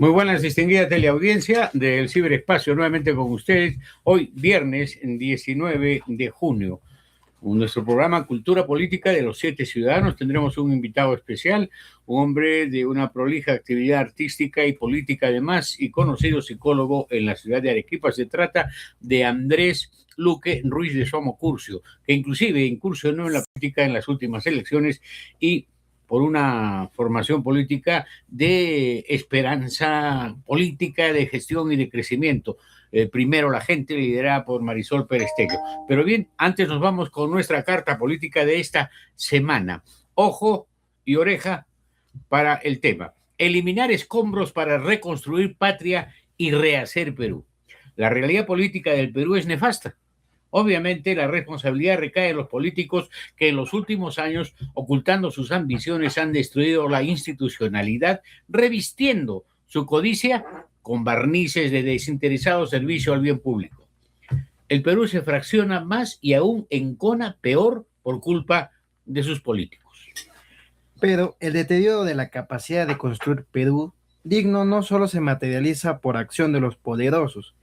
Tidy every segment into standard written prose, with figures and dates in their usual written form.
Muy buenas, distinguida teleaudiencia del ciberespacio, nuevamente con ustedes, hoy viernes 19 de junio. En nuestro programa Cultura Política de los 7 Ciudadanos tendremos un invitado especial, un hombre de una prolija actividad artística y política además, y conocido psicólogo en la ciudad de Arequipa. Se trata de Andrés Luque Ruiz de Somocurcio, que inclusive incursionó en la política en las últimas elecciones y por una formación política de esperanza política, de gestión y de crecimiento. Primero la gente, liderada por Marisol Pérez Tello. Pero bien, antes nos vamos con nuestra carta política de esta semana. Ojo y oreja para el tema. Eliminar escombros para reconstruir patria y rehacer Perú. La realidad política del Perú es nefasta. Obviamente la responsabilidad recae en los políticos que en los últimos años, ocultando sus ambiciones, han destruido la institucionalidad, revistiendo su codicia con barnices de desinteresado servicio al bien público. El Perú se fracciona más y aún encona peor por culpa de sus políticos. Pero el deterioro de la capacidad de construir Perú digno no solo se materializa por acción de los poderosos,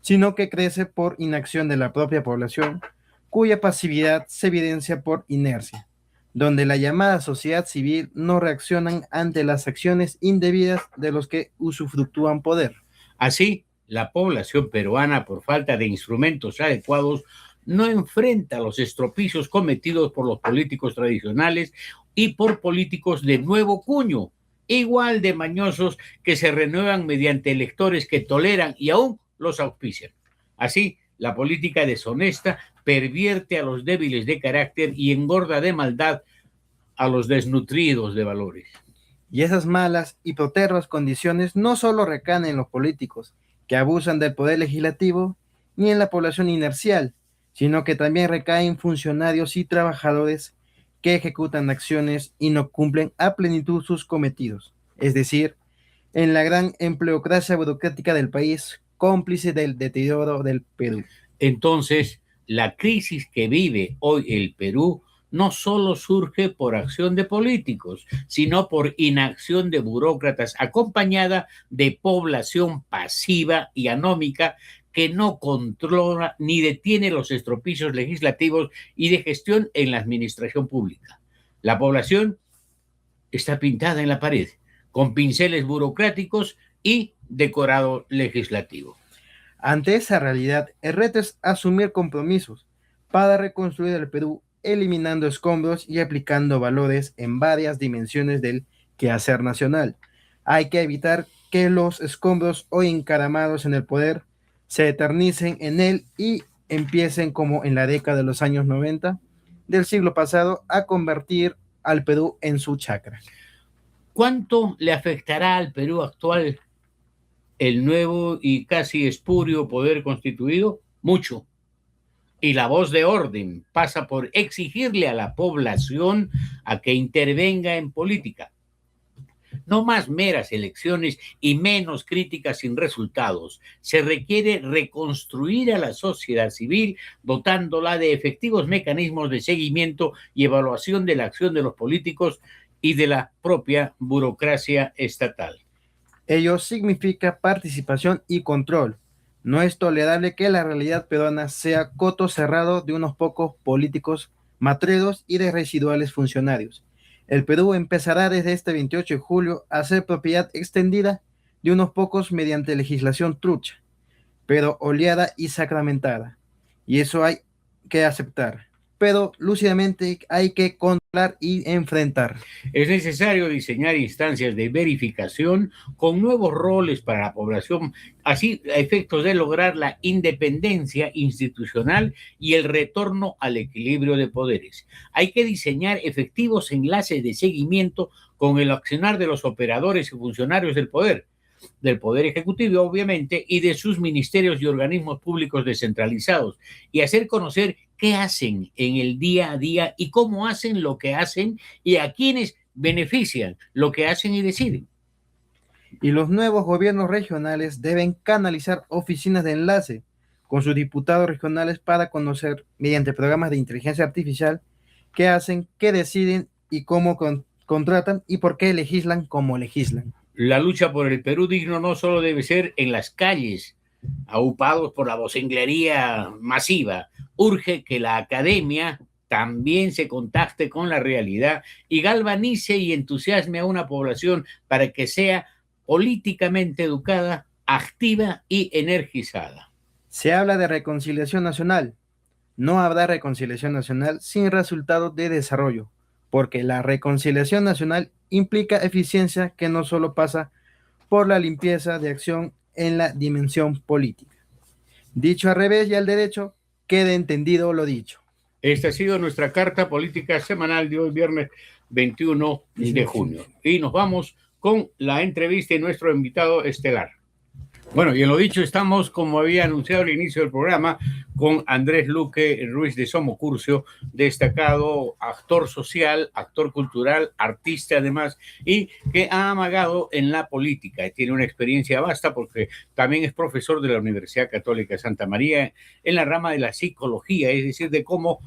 sino que crece por inacción de la propia población, cuya pasividad se evidencia por inercia, donde la llamada sociedad civil no reaccionan ante las acciones indebidas de los que usufructúan poder. Así, la población peruana, por falta de instrumentos adecuados, no enfrenta los estropicios cometidos por los políticos tradicionales y por políticos de nuevo cuño, igual de mañosos, que se renuevan mediante electores que toleran y aún los auspician. Así, la política deshonesta pervierte a los débiles de carácter y engorda de maldad a los desnutridos de valores. Y esas malas y protervas condiciones no solo recaen en los políticos, que abusan del poder legislativo, ni en la población inercial, sino que también recaen en funcionarios y trabajadores que ejecutan acciones y no cumplen a plenitud sus cometidos, es decir, en la gran empleocracia burocrática del país, cómplice del deterioro del Perú. Entonces, la crisis que vive hoy el Perú no solo surge por acción de políticos, sino por inacción de burócratas, acompañada de población pasiva y anómica que no controla ni detiene los estropicios legislativos y de gestión en la administración pública. La población está pintada en la pared, con pinceles burocráticos y decorado legislativo. Ante esa realidad, el reto es asumir compromisos para reconstruir el Perú, eliminando escombros y aplicando valores en varias dimensiones del quehacer nacional. Hay que evitar que los escombros hoy encaramados en el poder se eternicen en él y empiecen, como en la década de los años 90 del siglo pasado, a convertir al Perú en su chacra. ¿Cuánto le afectará al Perú actual el nuevo y casi espurio poder constituido? Mucho. Y la voz de orden pasa por exigirle a la población a que intervenga en política. No más meras elecciones y menos críticas sin resultados. Se requiere reconstruir a la sociedad civil, dotándola de efectivos mecanismos de seguimiento y evaluación de la acción de los políticos y de la propia burocracia estatal. Ello significa participación y control. No es tolerable que la realidad peruana sea coto cerrado de unos pocos políticos matreros y de residuales funcionarios. El Perú empezará desde este 28 de julio a ser propiedad extendida de unos pocos mediante legislación trucha, pero oleada y sacramentada. Y eso hay que aceptar. Pero lúcidamente hay que controlar y enfrentar. Es necesario diseñar instancias de verificación con nuevos roles para la población, así a efectos de lograr la independencia institucional y el retorno al equilibrio de poderes. Hay que diseñar efectivos enlaces de seguimiento con el accionar de los operadores y funcionarios del Poder Ejecutivo, obviamente, y de sus ministerios y organismos públicos descentralizados, y hacer conocer qué hacen en el día a día y cómo hacen lo que hacen y a quienes benefician lo que hacen y deciden. Y los nuevos gobiernos regionales deben canalizar oficinas de enlace con sus diputados regionales para conocer, mediante programas de inteligencia artificial, qué hacen, qué deciden y cómo contratan y por qué legislan como legislan. La lucha por el Perú digno no solo debe ser en las calles, aupados por la vocinglería masiva. Urge que la academia también se contacte con la realidad y galvanice y entusiasme a una población para que sea políticamente educada, activa y energizada. Se habla de reconciliación nacional. No habrá reconciliación nacional sin resultados de desarrollo, porque la reconciliación nacional implica eficiencia que no solo pasa por la limpieza de acción en la dimensión política. Dicho al revés y al derecho, quede entendido lo dicho. Esta ha sido nuestra carta política semanal de hoy, viernes 21 de junio. Y nos vamos con la entrevista de nuestro invitado estelar. Bueno, y en lo dicho, estamos, como había anunciado al inicio del programa, con Andrés Luque Ruiz de Somocurcio, destacado actor social, actor cultural, artista además, y que ha amagado en la política. Tiene una experiencia vasta porque también es profesor de la Universidad Católica Santa María en la rama de la psicología, es decir, de cómo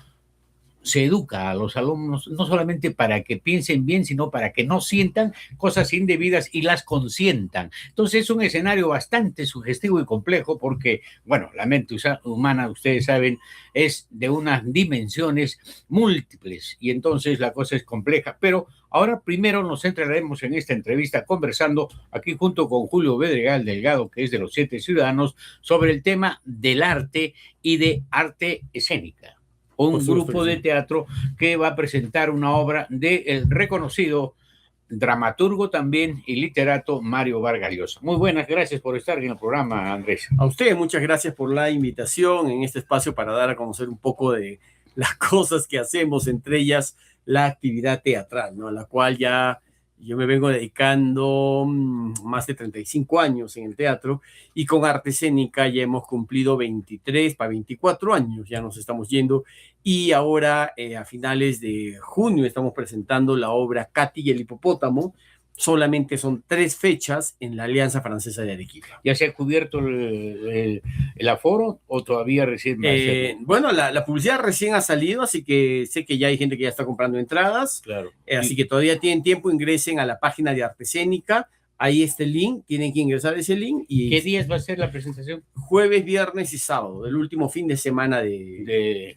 se educa a los alumnos no solamente para que piensen bien, sino para que no sientan cosas indebidas y las consientan. Entonces es un escenario bastante sugestivo y complejo porque, bueno, la mente humana, ustedes saben, es de unas dimensiones múltiples y entonces la cosa es compleja. Pero ahora primero nos centraremos en esta entrevista conversando aquí junto con Julio Bedregal Delgado, que es de los 7 Ciudadanos, sobre el tema del arte y de arte escénica. Un grupo de teatro que va a presentar una obra del reconocido dramaturgo también y literato Mario Vargas Llosa. Muy buenas, gracias por estar en el programa, Andrés. A usted, muchas gracias por la invitación en este espacio para dar a conocer un poco de las cosas que hacemos, entre ellas la actividad teatral, ¿no? A la cual ya yo me vengo dedicando más de 35 años en el teatro y con arte escénica ya hemos cumplido 23 para 24 años, ya nos estamos yendo y ahora a finales de junio estamos presentando la obra Katy y el hipopótamo. Solamente son 3 fechas en la Alianza Francesa de Arequipa. ¿Ya se ha cubierto el aforo o todavía recién va a ser? Bueno, la publicidad recién ha salido, así que sé que ya hay gente que ya está comprando entradas. Claro. Así que todavía tienen tiempo, ingresen a la página de Arte Escénica. Ahí está el link, tienen que ingresar ese link. Y ¿qué días va a ser la presentación? Jueves, viernes y sábado, el último fin de semana de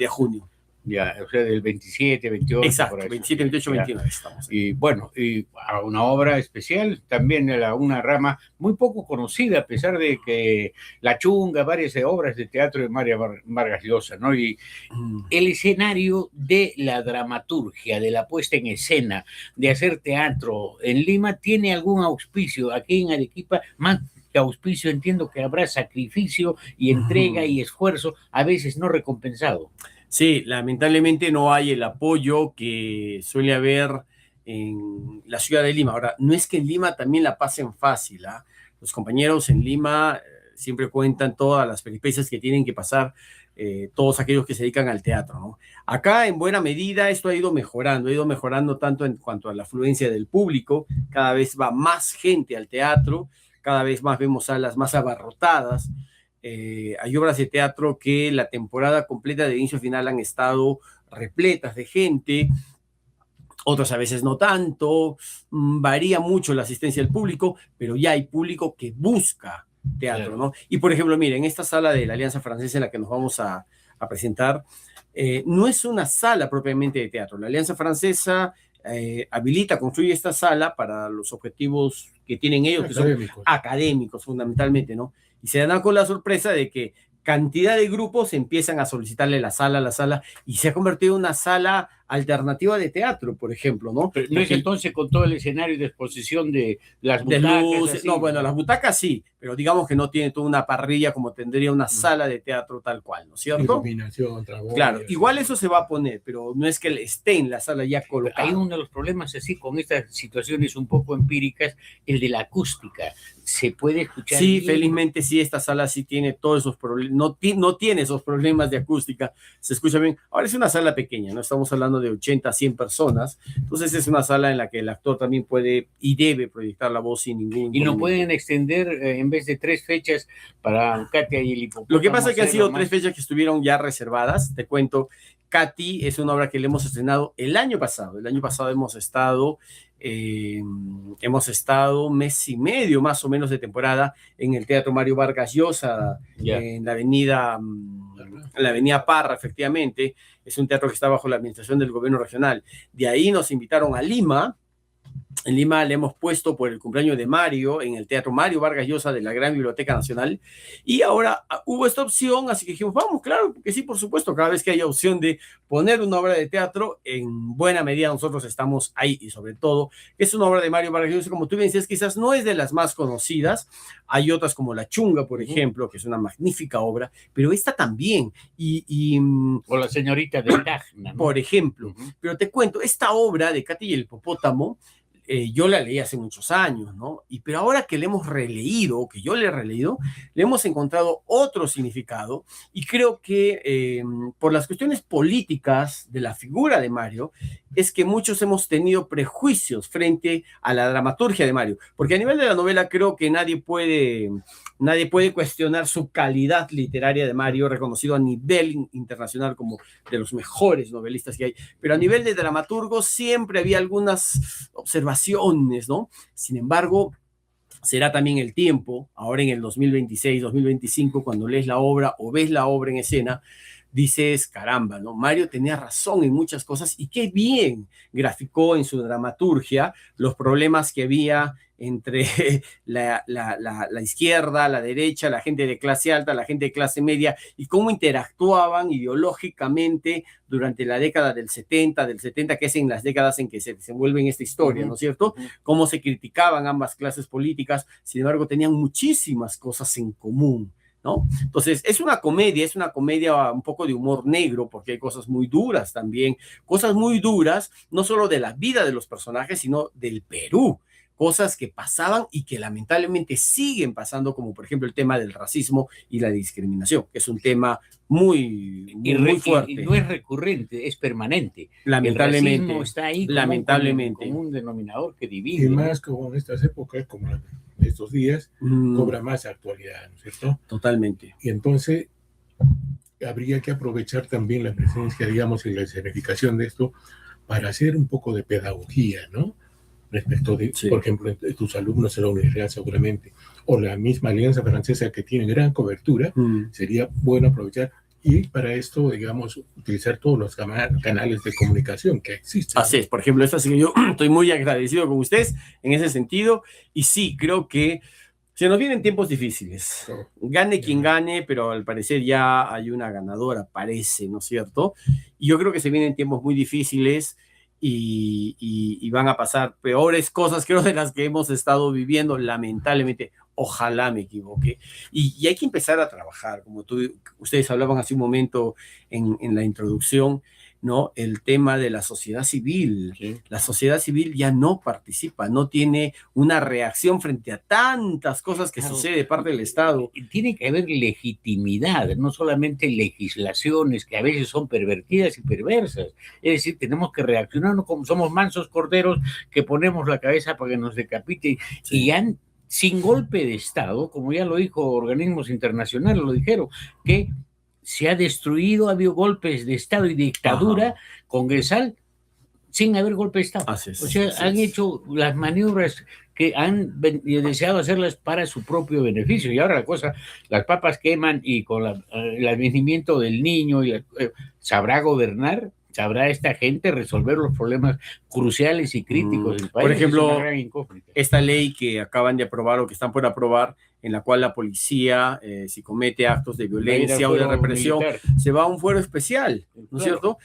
junio. Ya, o sea, del 27, 28. Exacto, 27, 28, 29 estamos. Y bueno, y una obra especial, también una rama muy poco conocida, a pesar de que La Chunga, varias obras de teatro de Mario Vargas Llosa, ¿no? Y el escenario de la dramaturgia, de la puesta en escena, de hacer teatro en Lima, ¿tiene algún auspicio? Aquí en Arequipa, más que auspicio, entiendo que habrá sacrificio y entrega y esfuerzo, a veces no recompensado. Sí, lamentablemente no hay el apoyo que suele haber en la ciudad de Lima. Ahora, no es que en Lima también la pasen fácil, ¿eh? Los compañeros en Lima siempre cuentan todas las peripecias que tienen que pasar todos aquellos que se dedican al teatro, ¿no? Acá, en buena medida, esto ha ido mejorando tanto en cuanto a la afluencia del público. Cada vez va más gente al teatro, cada vez más vemos salas más abarrotadas. Hay obras de teatro que la temporada completa de inicio a final han estado repletas de gente, otras a veces no tanto, varía mucho la asistencia del público, pero ya hay público que busca teatro, claro, ¿no? Y por ejemplo, miren, esta sala de la Alianza Francesa en la que nos vamos a presentar, no es una sala propiamente de teatro. La Alianza Francesa construye esta sala para los objetivos que tienen ellos, que son académicos fundamentalmente, ¿no? Y se dan con la sorpresa de que cantidad de grupos empiezan a solicitarle la sala, y se ha convertido en una sala alternativa de teatro, por ejemplo, ¿no? Pero no es entonces con todo el escenario de exposición de las butacas. Luces, no, bueno, las butacas sí, pero digamos que no tiene toda una parrilla como tendría una sala de teatro tal cual, ¿no es cierto? Iluminación, claro, igual eso se va a poner, pero no es que esté en la sala ya colocada. Hay uno de los problemas así con estas situaciones un poco empíricas, el de la acústica. ¿Se puede escuchar? Sí, bien? Felizmente sí, esta sala sí tiene todos esos problemas, no tiene esos problemas de acústica, se escucha bien. Ahora es una sala pequeña, no estamos hablando de 80 a 100 personas, entonces es una sala en la que el actor también puede y debe proyectar la voz sin ningún problema. ¿Y no pueden extender en vez de 3 fechas para Katia y el hipopótamo? Lo que pasa es que han sido 3 fechas que estuvieron ya reservadas, te cuento. Katy es una obra que le hemos estrenado el año pasado. El año pasado hemos estado mes y medio más o menos de temporada en el Teatro Mario Vargas Llosa, en la avenida Parra, efectivamente. Es un teatro que está bajo la administración del gobierno regional. De ahí nos invitaron a Lima. En Lima le hemos puesto por el cumpleaños de Mario en el Teatro Mario Vargas Llosa de la Gran Biblioteca Nacional, y ahora hubo esta opción, así que dijimos, vamos, claro, que sí, por supuesto, cada vez que haya opción de poner una obra de teatro, en buena medida nosotros estamos ahí, y sobre todo, es una obra de Mario Vargas Llosa, como tú bien decías, quizás no es de las más conocidas, hay otras como La Chunga, por ejemplo, que es una magnífica obra, pero esta también, o La señorita de Tacna, ¿no? Por ejemplo, pero te cuento, esta obra de Katy y el Hipopótamo, yo la leí hace muchos años, ¿no? Pero ahora que le hemos releído, que yo le he releído, le hemos encontrado otro significado, y creo que por las cuestiones políticas de la figura de Mario, es que muchos hemos tenido prejuicios frente a la dramaturgia de Mario, porque a nivel de la novela creo que nadie puede cuestionar su calidad literaria de Mario, reconocido a nivel internacional como de los mejores novelistas que hay, pero a nivel de dramaturgo siempre había algunas observaciones, ¿no? Sin embargo, será también el tiempo, ahora en el 2026, 2025, cuando lees la obra o ves la obra en escena, dices, caramba, ¿no? Mario tenía razón en muchas cosas, y qué bien graficó en su dramaturgia los problemas que había entre la izquierda, la derecha, la gente de clase alta, la gente de clase media, y cómo interactuaban ideológicamente durante la década del 70, que es en las décadas en que se desenvuelve en esta historia, ¿no es cierto? Cómo se criticaban ambas clases políticas, sin embargo tenían muchísimas cosas en común, ¿no? Entonces, es una comedia un poco de humor negro, porque hay cosas muy duras también, cosas muy duras, no solo de la vida de los personajes, sino del Perú, cosas que pasaban y que lamentablemente siguen pasando, como por ejemplo el tema del racismo y la discriminación, que es un tema muy fuerte. Y no es recurrente, es permanente. Lamentablemente. El racismo está ahí como un denominador que divide. Y más como en estas épocas, como en estos días, cobra más actualidad, ¿no es cierto? Totalmente. Y entonces habría que aprovechar también la presencia, digamos, y la escenificación de esto para hacer un poco de pedagogía, ¿no? Respecto de, por ejemplo, de tus alumnos en la universidad seguramente, o la misma Alianza Francesa que tiene gran cobertura, sería bueno aprovechar, y para esto, digamos, utilizar todos los canales de comunicación que existen. Así es, por ejemplo, esta sí que yo estoy muy agradecido con ustedes en ese sentido, y sí, creo que se nos vienen tiempos difíciles. Gane quien gane, pero al parecer ya hay una ganadora, parece, ¿no es cierto? Y yo creo que se vienen tiempos muy difíciles, y van a pasar peores cosas, creo, de las que hemos estado viviendo, lamentablemente. Ojalá me equivoque. Y hay que empezar a trabajar, como ustedes hablaban hace un momento en la introducción, ¿no? El tema de la sociedad civil. Sí. La sociedad civil ya no participa, no tiene una reacción frente a tantas cosas que sucede de parte del Estado. Tiene que haber legitimidad, no solamente legislaciones que a veces son pervertidas y perversas. Es decir, tenemos que reaccionar, no como somos mansos corderos que ponemos la cabeza para que nos decapite. Sí. Y han, sin golpe de Estado, como ya lo dijo organismos internacionales, lo dijeron, que se ha destruido, ha habido golpes de Estado y dictadura congresal sin haber golpe de Estado. O sea, han hecho las maniobras que han deseado hacerlas para su propio beneficio. Y ahora la cosa, las papas queman, y con el advenimiento del niño, ¿sabrá gobernar? ¿Sabrá esta gente resolver los problemas cruciales y críticos del país? Por ejemplo, esta ley que acaban de aprobar o que están por aprobar, en la cual la policía, si comete actos de violencia o de represión, militar, se va a un fuero especial, ¿no es cierto?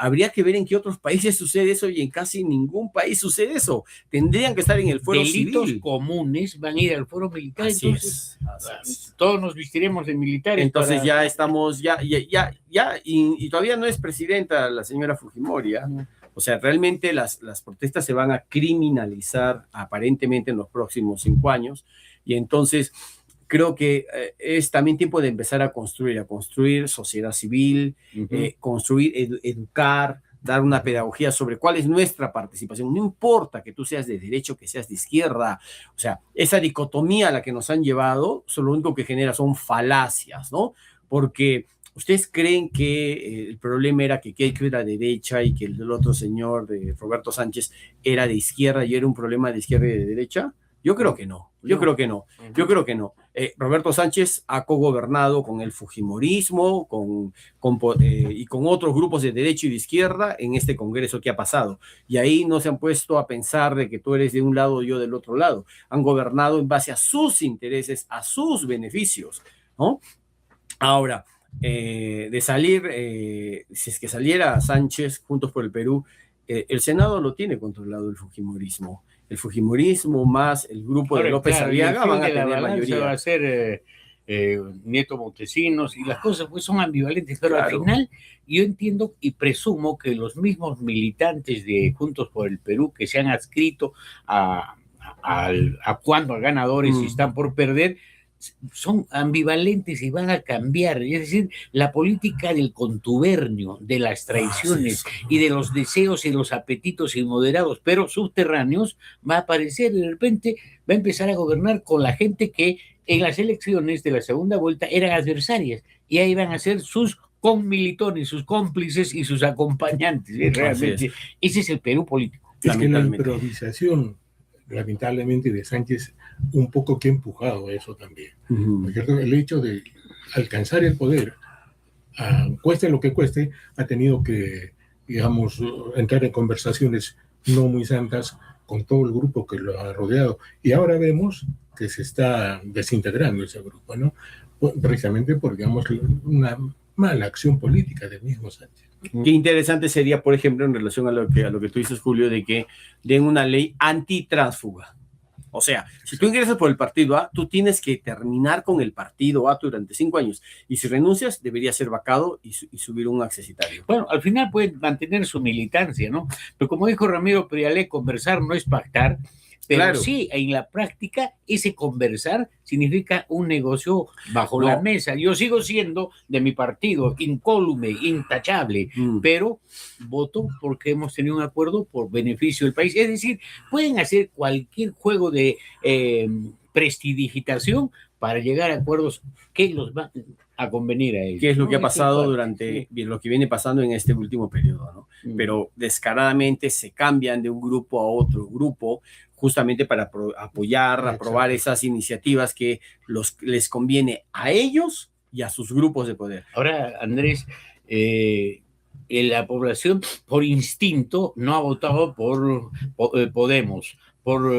Habría que ver en qué otros países sucede eso, y en casi ningún país sucede eso. Tendrían que estar en el fuero civil. Delitos comunes van a ir al fuero militar. Así entonces, es. Todos nos vestiremos de militares. Entonces ya estamos, y todavía no es presidenta la señora Fujimori, ¿eh? O sea, realmente las protestas se van a criminalizar aparentemente en los próximos 5 años, y entonces creo que es también tiempo de empezar a construir sociedad civil, construir, educar, dar una pedagogía sobre cuál es nuestra participación. No importa que tú seas de derecha o que seas de izquierda, o sea, esa dicotomía a la que nos han llevado, lo único que genera son falacias, ¿no? Porque ¿Ustedes creen que el problema era que Keiko era de derecha y que el otro señor, de Roberto Sánchez, era de izquierda y era un problema de izquierda y de derecha? Yo creo que no. Yo creo que no. Yo creo que no. Roberto Sánchez ha cogobernado con el fujimorismo y con otros grupos de derecha y de izquierda en este congreso que ha pasado. Y ahí no se han puesto a pensar de que tú eres de un lado y yo del otro lado. Han gobernado en base a sus intereses, a sus beneficios, ¿no? Ahora, de salir, si es que saliera Sánchez, Juntos por el Perú, el Senado lo tiene controlado el fujimorismo. El fujimorismo más el grupo de López Arriaga van a tener mayoría. Va a ser Nieto Montesinos y las cosas pues son ambivalentes, pero al final yo entiendo y presumo que los mismos militantes de Juntos por el Perú que se han adscrito a cuando a ganadores y están por perder, son ambivalentes y van a cambiar. Es decir, la política del contubernio, de las traiciones y de los deseos y los apetitos inmoderados, pero subterráneos, va a aparecer y de repente va a empezar a gobernar con la gente que en las elecciones de la segunda vuelta eran adversarias y ahí van a ser sus conmilitones, sus cómplices y sus acompañantes. Realmente, ese es el Perú político. Es que la improvisación, lamentablemente, de Sánchez un poco que ha empujado eso también. ¿No es cierto? El hecho de alcanzar el poder, cueste lo que cueste, ha tenido que, digamos, entrar en conversaciones no muy santas con todo el grupo que lo ha rodeado. Y ahora vemos que se está desintegrando ese grupo, ¿no? Precisamente por, digamos, una mala acción política del mismo Sánchez. Qué interesante sería, por ejemplo, en relación a lo que tú dices, Julio, de que den una ley antitránsfuga. O sea, si tú ingresas por el partido A, tú tienes que terminar con el partido A durante 5 años. Y si renuncias, debería ser vacado y subir un accesitario. Bueno, al final pueden mantener su militancia, ¿no? Pero como dijo Ramiro Prialé, conversar no es pactar. Pero sí, en la práctica, ese conversar significa un negocio bajo la mesa. Yo sigo siendo de mi partido incólume, intachable, pero voto porque hemos tenido un acuerdo por beneficio del país. Es decir, pueden hacer cualquier juego de prestidigitación para llegar a acuerdos que los van a convenir a ellos. ¿Qué es lo que ha pasado durante lo que viene pasando en este último periodo, ¿no? Pero descaradamente se cambian de un grupo a otro grupo justamente para aprobar esas iniciativas que les conviene a ellos y a sus grupos de poder. Ahora, Andrés, la población por instinto no ha votado por Podemos, por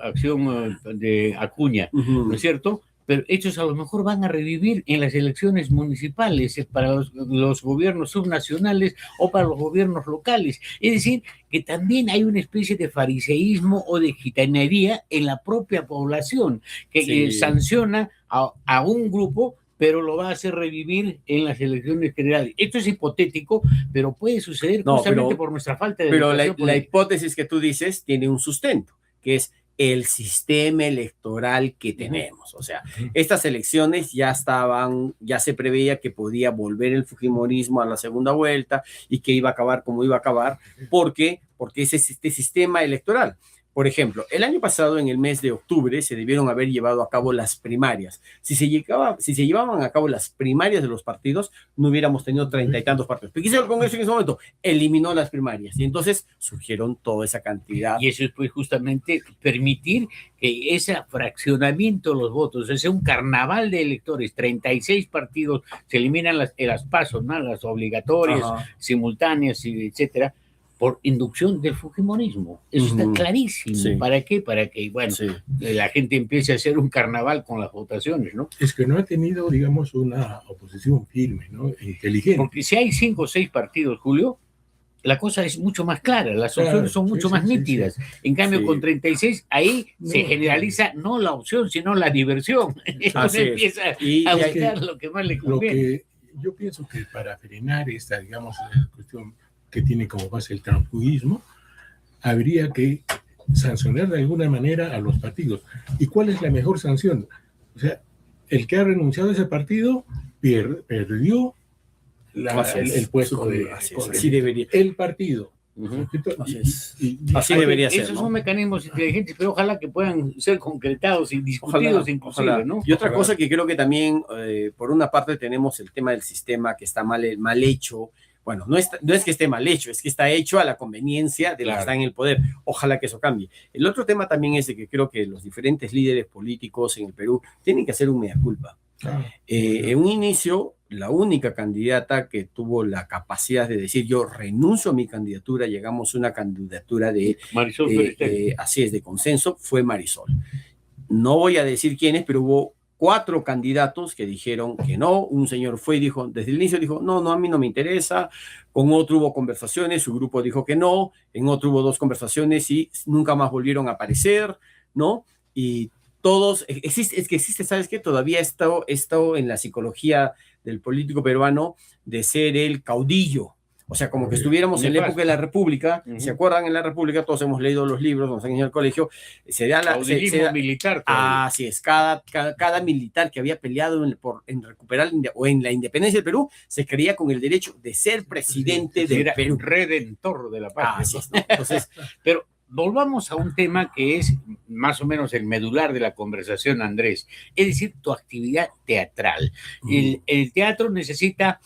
Acción de Acuña, ¿no es cierto? Pero estos a lo mejor van a revivir en las elecciones municipales para los gobiernos subnacionales o para los gobiernos locales. Es decir, que también hay una especie de fariseísmo o de gitanería en la propia población que sanciona a un grupo, pero lo va a hacer revivir en las elecciones generales. Esto es hipotético, pero puede suceder justamente por nuestra falta de educación. Pero la hipótesis que tú dices tiene un sustento, que es el sistema electoral que tenemos. O sea, estas elecciones ya se preveía que podía volver el fujimorismo a la segunda vuelta y que iba a acabar como iba a acabar. ¿Por qué? Porque es este sistema electoral. Por ejemplo, el año pasado, en el mes de octubre, se debieron haber llevado a cabo las primarias. Si se llevaban a cabo las primarias de los partidos, no hubiéramos tenido 30 y tantos partidos. ¿Qué hizo el Congreso en ese momento? Eliminó las primarias y entonces surgieron toda esa cantidad. Y eso es pues justamente permitir que ese fraccionamiento de los votos, es un carnaval de electores, 36 partidos, se eliminan las pasos, ¿no? Las obligatorias, simultáneas, etcétera, por inducción del fujimorismo. Eso está clarísimo. Sí. ¿Para qué? Para que, bueno, la gente empiece a hacer un carnaval con las votaciones, ¿no? Es que no ha tenido, digamos, una oposición firme, ¿no? Inteligente. Porque si hay 5 o 6 partidos, Julio, la cosa es mucho más clara, las opciones son mucho más nítidas. En cambio, con 36, ahí se generaliza no la opción, sino la diversión. Entonces empieza a buscar lo que más le conviene. Yo pienso que para frenar esta, digamos, cuestión que tiene como base el transfugismo, habría que sancionar de alguna manera a los partidos. ¿Y cuál es la mejor sanción? O sea, el que ha renunciado a ese partido perdió el puesto de... Así debería. El partido Así debería ser. Esos ¿no? son mecanismos inteligentes, pero ojalá que puedan ser concretados y discutidos inclusive, ojalá. ¿no? Y otra cosa que creo que también, por una parte, tenemos el tema del sistema que está mal hecho. Bueno, no es que esté mal hecho, es que está hecho a la conveniencia de los que están en el poder. Ojalá que eso cambie. El otro tema también es de que creo que los diferentes líderes políticos en el Perú tienen que hacer un mea culpa. En un inicio, la única candidata que tuvo la capacidad de decir yo renuncio a mi candidatura, llegamos a una candidatura de Marisol así es, de consenso, fue Marisol. No voy a decir quiénes, pero hubo 4 candidatos que dijeron que no. Un señor fue y dijo, desde el inicio dijo, no, a mí no me interesa. Con otro hubo conversaciones, su grupo dijo que no. En otro hubo 2 conversaciones y nunca más volvieron a aparecer, ¿no? Y todos, existe, ¿sabes qué? Todavía esto en la psicología del político peruano de ser el caudillo. O sea, como que estuviéramos en la época de la República. ¿Se acuerdan? En la República todos hemos leído los libros, nos han enseñado al colegio. Se da la militar. Así es. Cada militar que había peleado en recuperar o en la independencia del Perú se creía con el derecho de ser presidente del Perú. Redentor de la patria. Así es, ¿no? Entonces, pero volvamos a un tema que es más o menos el medular de la conversación, Andrés. Es decir, tu actividad teatral. El teatro necesita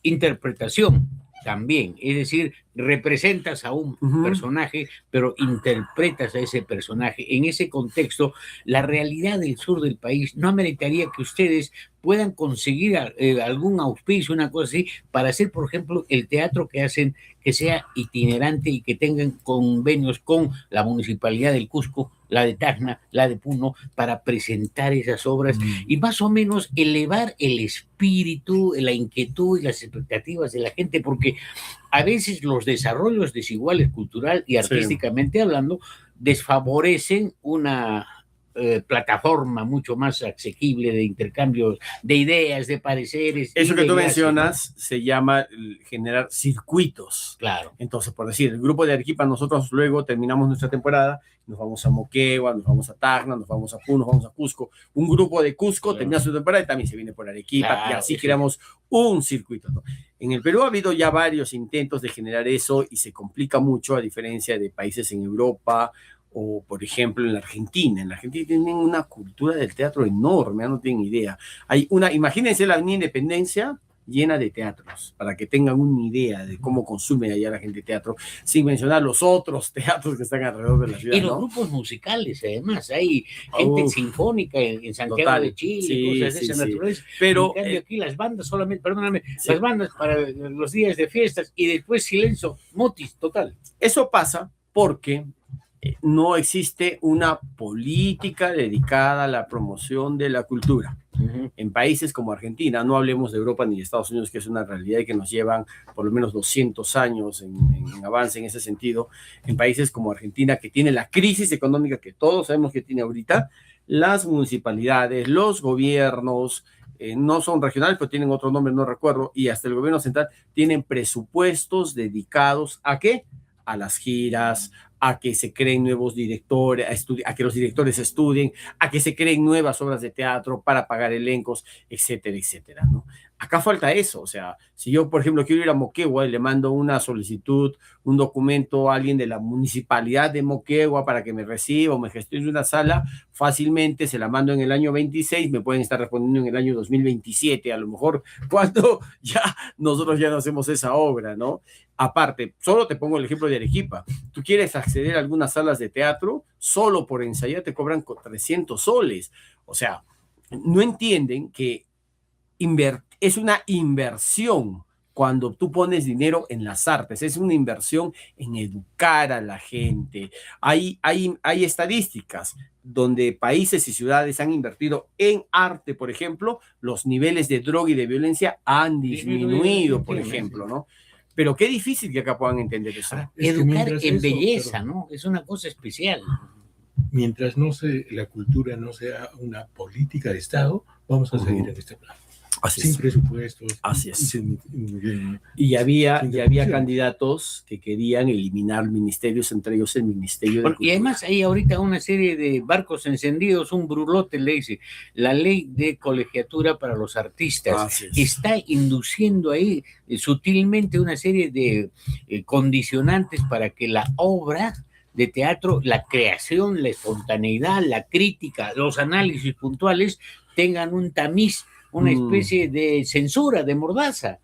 interpretación también, es decir, representas a un personaje, pero interpretas a ese personaje. En ese contexto, la realidad del sur del país no ameritaría que ustedes puedan conseguir algún auspicio, una cosa así, para hacer, por ejemplo, el teatro que hacen, que sea itinerante y que tengan convenios con la Municipalidad del Cusco, la de Tacna, la de Puno, para presentar esas obras y más o menos elevar el espíritu, la inquietud y las expectativas de la gente, porque a veces los desarrollos desiguales cultural y artísticamente hablando desfavorecen una plataforma mucho más asequible de intercambios de ideas, de pareceres. Eso que tú mencionas, ¿no? Se llama generar circuitos. Claro. Entonces, por decir, el grupo de Arequipa, nosotros luego terminamos nuestra temporada, nos vamos a Moquegua, nos vamos a Tacna, nos vamos a Puno, nos vamos a Cusco. Un grupo de Cusco termina su temporada y también se viene por Arequipa, y así creamos un circuito, ¿no? En el Perú ha habido ya varios intentos de generar eso y se complica mucho, a diferencia de países en Europa o, por ejemplo, en la Argentina. En la Argentina tienen una cultura del teatro enorme, no tienen idea. Imagínense la Avenida Independencia llena de teatros, para que tengan una idea de cómo consume allá la gente teatro, sin mencionar los otros teatros que están alrededor de la ciudad. Y los grupos musicales, además, hay gente sinfónica en Santiago de Chile, cosas de esa naturaleza. Pero en cambio, aquí las bandas solamente, perdóname, las bandas para los días de fiestas y después silencio, motis, total. Eso pasa porque no existe una política dedicada a la promoción de la cultura. En países como Argentina, no hablemos de Europa ni de Estados Unidos, que es una realidad y que nos llevan por lo menos 200 años en avance en ese sentido, en países como Argentina, que tiene la crisis económica que todos sabemos que tiene ahorita, las municipalidades, los gobiernos, no son regionales, pero tienen otro nombre, no recuerdo, y hasta el gobierno central tienen presupuestos dedicados ¿a qué? A las giras, a que se creen nuevos directores, a que los directores estudien, a que se creen nuevas obras de teatro para pagar elencos, etcétera, etcétera, ¿no? Acá falta eso. O sea, si yo, por ejemplo, quiero ir a Moquegua y le mando una solicitud, un documento a alguien de la municipalidad de Moquegua para que me reciba o me gestione una sala, fácilmente se la mando en el año 26, me pueden estar respondiendo en el año 2027, a lo mejor, cuando ya nosotros ya no hacemos esa obra, ¿no? Aparte, solo te pongo el ejemplo de Arequipa. Tú quieres acceder a algunas salas de teatro, solo por ensayar te cobran 300 soles. O sea, no entienden que es una inversión cuando tú pones dinero en las artes, es una inversión en educar a la gente. Hay estadísticas donde países y ciudades han invertido en arte, por ejemplo, los niveles de droga y de violencia han disminuido, por ejemplo, ¿no? Pero qué difícil que acá puedan entender eso. Educar en belleza, ¿no? Es una cosa especial. Mientras la cultura no sea una política de Estado, vamos a seguir en este plan. sin presupuestos. Así es. Sin Y había funciones. candidatos que querían eliminar ministerios, entre ellos el Ministerio de Bueno, y Cultura. además hay ahorita una serie de barcos encendidos, un brulote le dice, la ley de colegiatura para los artistas. Así es. Está induciendo ahí sutilmente una serie de condicionantes para que la obra de teatro, la creación, la espontaneidad, la crítica, los análisis puntuales tengan un tamiz, una especie de censura, de mordaza.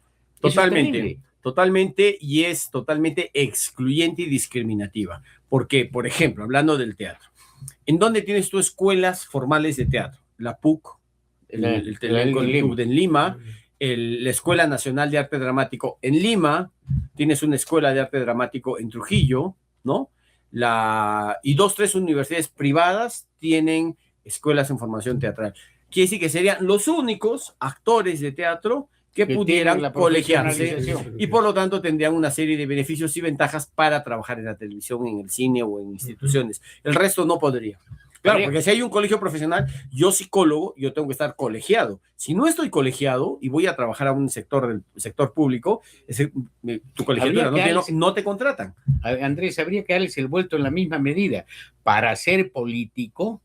Totalmente, y es totalmente excluyente y discriminativa. Porque, por ejemplo, hablando del teatro, ¿en dónde tienes tú escuelas formales de teatro? La PUC, el Club de Lima, la Escuela Nacional de Arte Dramático en Lima, tienes una escuela de arte dramático en Trujillo, ¿no? Y 2, 3 universidades privadas tienen escuelas en formación teatral. Quiere decir que serían los únicos actores de teatro que pudieran colegiarse y por lo tanto tendrían una serie de beneficios y ventajas para trabajar en la televisión, en el cine o en instituciones. El resto no podría. Claro, porque si hay un colegio profesional, yo psicólogo, yo tengo que estar colegiado. Si no estoy colegiado y voy a trabajar a un sector público, tu colegiatura no te contratan. Andrés, habría que darles el vuelto en la misma medida. Para ser político,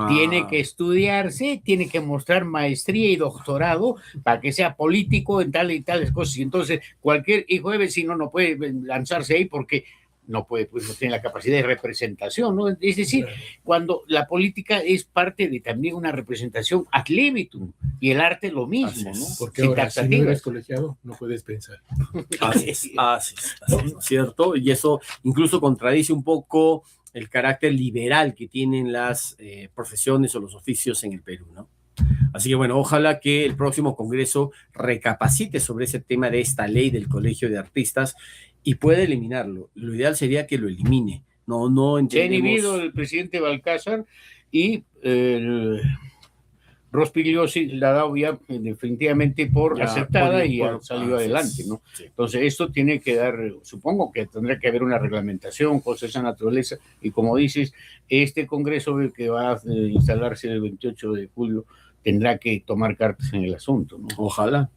tiene que estudiarse, tiene que mostrar maestría y doctorado para que sea político en tal y tales cosas. Y entonces cualquier hijo de vecino no puede lanzarse ahí porque no puede, pues no tiene la capacidad de representación, ¿no? Es decir, cuando la política es parte de también una representación ad libitum y el arte lo mismo, ¿no? Porque ahora, si no eres colegiado, no puedes pensar. Así es, ¿cierto? Y eso incluso contradice un poco el carácter liberal que tienen las profesiones o los oficios en el Perú, ¿no? Así que bueno, ojalá que el próximo Congreso recapacite sobre ese tema de esta ley del Colegio de Artistas y pueda eliminarlo. Lo ideal sería que lo elimine. No entendemos. Se ha inhibido el presidente Balcázar y Rospigliosi la ha dado ya definitivamente por aceptada y ha salido adelante, ¿no? Sí. Entonces esto tiene que dar, supongo que tendrá que haber una reglamentación, cosas de esa naturaleza, y como dices, este Congreso que va a instalarse el 28 de julio tendrá que tomar cartas en el asunto, ¿no? Ojalá.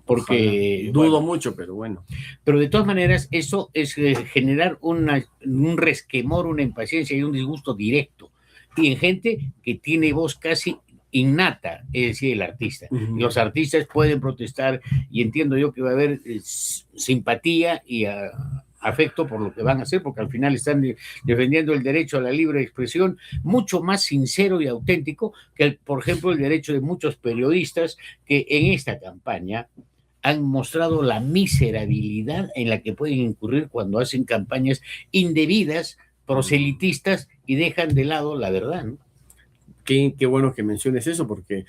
Porque dudo mucho, pero bueno. Pero de todas maneras, eso es generar un resquemor, una impaciencia y un disgusto directo. Y en gente que tiene voz casi innata, es decir, el artista. Y los artistas pueden protestar y entiendo yo que va a haber simpatía y afecto por lo que van a hacer, porque al final están defendiendo el derecho a la libre expresión mucho más sincero y auténtico que, por ejemplo, el derecho de muchos periodistas que en esta campaña han mostrado la miserabilidad en la que pueden incurrir cuando hacen campañas indebidas, proselitistas y dejan de lado la verdad, ¿no? Qué bueno que menciones eso, porque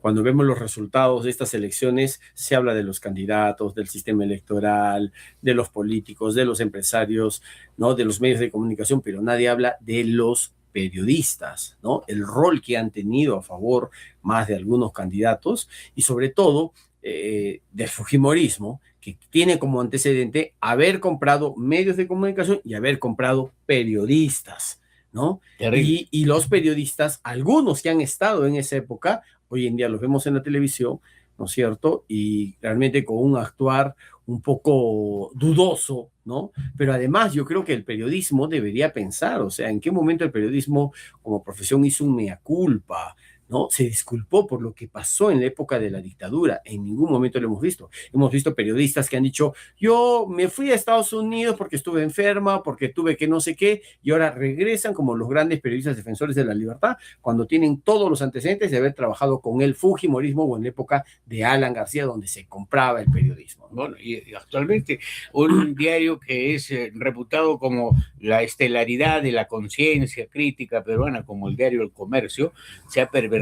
cuando vemos los resultados de estas elecciones, se habla de los candidatos, del sistema electoral, de los políticos, de los empresarios, ¿no? De los medios de comunicación, pero nadie habla de los periodistas, ¿no? El rol que han tenido a favor más de algunos candidatos y sobre todo del fujimorismo, que tiene como antecedente haber comprado medios de comunicación y haber comprado periodistas, ¿no? Y los periodistas, algunos que han estado en esa época, hoy en día los vemos en la televisión, ¿no es cierto? Y realmente con un actuar un poco dudoso, ¿no? Pero además yo creo que el periodismo debería pensar, o sea, ¿en qué momento el periodismo como profesión hizo un mea culpa? ¿No? Se disculpó por lo que pasó en la época de la dictadura. En ningún momento lo hemos visto. Hemos visto periodistas que han dicho, yo me fui a Estados Unidos porque estuve enferma, porque tuve que no sé qué, y ahora regresan como los grandes periodistas defensores de la libertad, cuando tienen todos los antecedentes de haber trabajado con el fujimorismo o en la época de Alan García, donde se compraba el periodismo, ¿no? Bueno, y actualmente un diario que es reputado como la estelaridad de la conciencia crítica peruana, como el diario El Comercio, se ha pervertido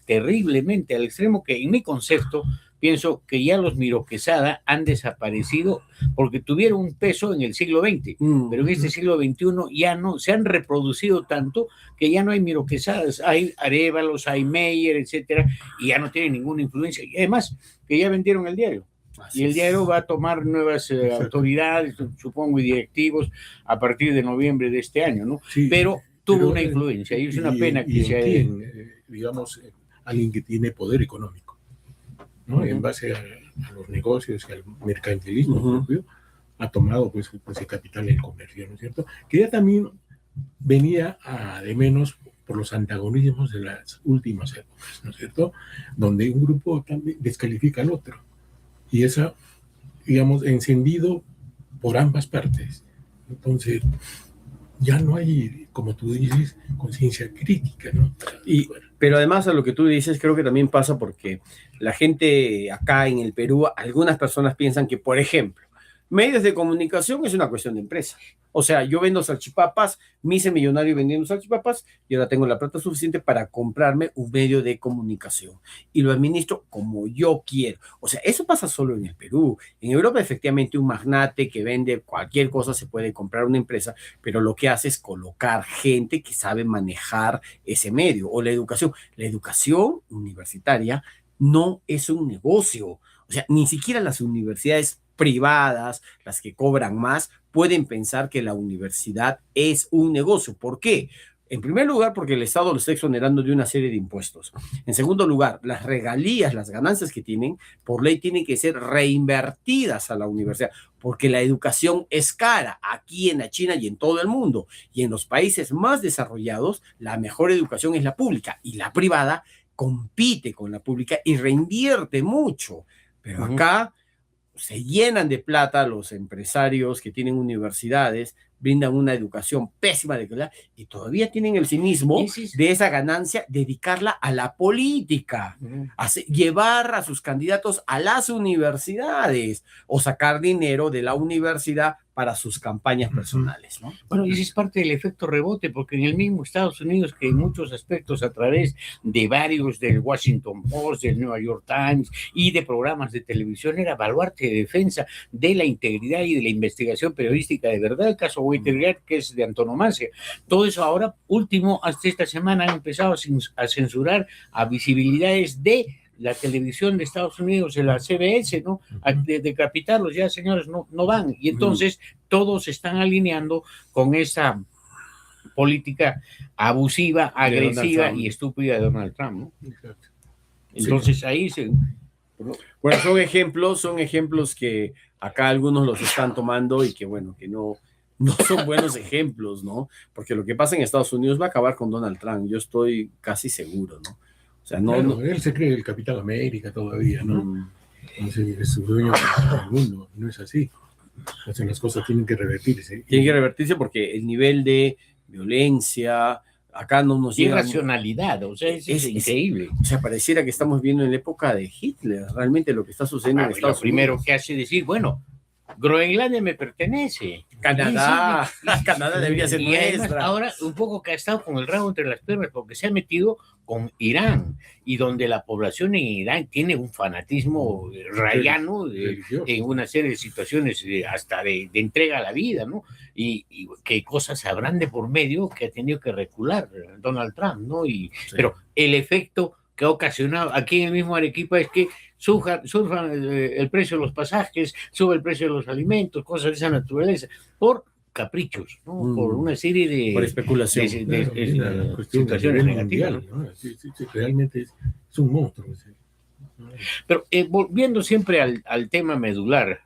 terriblemente al extremo que en mi concepto pienso que ya los Miro Quesada han desaparecido porque tuvieron un peso en el siglo XX, pero en este siglo XXI ya no, se han reproducido tanto que ya no hay Miro Quesadas, hay Arévalos, hay Meyer, etcétera, y ya no tienen ninguna influencia, y además que ya vendieron el diario. Y el diario va a tomar nuevas autoridades, supongo, y directivos a partir de noviembre de este año, ¿no? Sí, pero tuvo una influencia y es una pena que sea... digamos, alguien que tiene poder económico. ¿no? En base a los negocios y al mercantilismo propio, ha tomado pues el capital del comercio, ¿no es cierto? Que ya también venía de menos por los antagonismos de las últimas épocas, ¿no es cierto? Donde un grupo también descalifica al otro. Y eso, digamos, encendido por ambas partes. Entonces, ya no hay, como tú dices, conciencia crítica, ¿no? Pero además a lo que tú dices, creo que también pasa porque la gente acá en el Perú, algunas personas piensan que, por ejemplo, medios de comunicación es una cuestión de empresa. O sea, yo vendo salchipapas, me hice millonario vendiendo salchipapas y ahora tengo la plata suficiente para comprarme un medio de comunicación y lo administro como yo quiero. O sea, eso pasa solo en el Perú. En Europa, efectivamente, un magnate que vende cualquier cosa se puede comprar una empresa, pero lo que hace es colocar gente que sabe manejar ese medio o la educación. La educación universitaria no es un negocio. O sea, ni siquiera las universidades privadas, las que cobran más, pueden pensar que la universidad es un negocio. ¿Por qué? En primer lugar, porque el Estado lo está exonerando de una serie de impuestos. En segundo lugar, las regalías, las ganancias que tienen, por ley tienen que ser reinvertidas a la universidad, porque la educación es cara aquí en la China y en todo el mundo. Y en los países más desarrollados, la mejor educación es la pública y la privada compite con la pública y reinvierte mucho. Pero acá se llenan de plata los empresarios que tienen universidades, brindan una educación pésima de calidad y todavía tienen el cinismo de esa ganancia, dedicarla a la política, llevar a sus candidatos a las universidades o sacar dinero de la universidad para sus campañas personales, ¿no? Bueno, y ese es parte del efecto rebote, porque en el mismo Estados Unidos, que en muchos aspectos a través de varios del Washington Post, del New York Times y de programas de televisión, era baluarte de defensa de la integridad y de la investigación periodística de verdad, el caso Watergate, que es de antonomasia. Todo eso ahora, último, hasta esta semana han empezado a censurar a visibilidades de la televisión de Estados Unidos, la CBS, ¿no? De decapitarlos, ya señores, no van. Y entonces todos se están alineando con esa política abusiva, agresiva y estúpida de Donald Trump, ¿no? Exacto. Entonces ahí se... Bueno, son ejemplos que acá algunos los están tomando y que bueno, que no son buenos ejemplos, ¿no? Porque lo que pasa en Estados Unidos va a acabar con Donald Trump, yo estoy casi seguro, ¿no? O sea, él se cree el Capitán América todavía, ¿no? Entonces, es su dueño del mundo, no es así. Entonces las cosas tienen que revertirse. Tienen que revertirse porque el nivel de violencia acá no nos llega. Irracionalidad, o sea, es increíble. O sea, pareciera que estamos viendo en la época de Hitler, realmente lo que está sucediendo en Estados Unidos. Lo primero que hace decir, bueno, Groenlandia me pertenece. Canadá debería ser nuestra. Ahora, un poco que ha estado con el rabo entre las piernas, porque se ha metido con Irán, y donde la población en Irán tiene un fanatismo rayano en una serie de situaciones hasta de entrega a la vida, ¿no? Y qué cosas habrán de por medio que ha tenido que recular Donald Trump, ¿no? Pero el efecto que ha ocasionado aquí en el mismo Arequipa es que surjan el precio de los pasajes, sube el precio de los alimentos, cosas de esa naturaleza, por caprichos, ¿no? Por una serie de... Por especulación. De situaciones negativas, ¿no? Sí, realmente es un monstruo. Pero volviendo siempre al tema medular,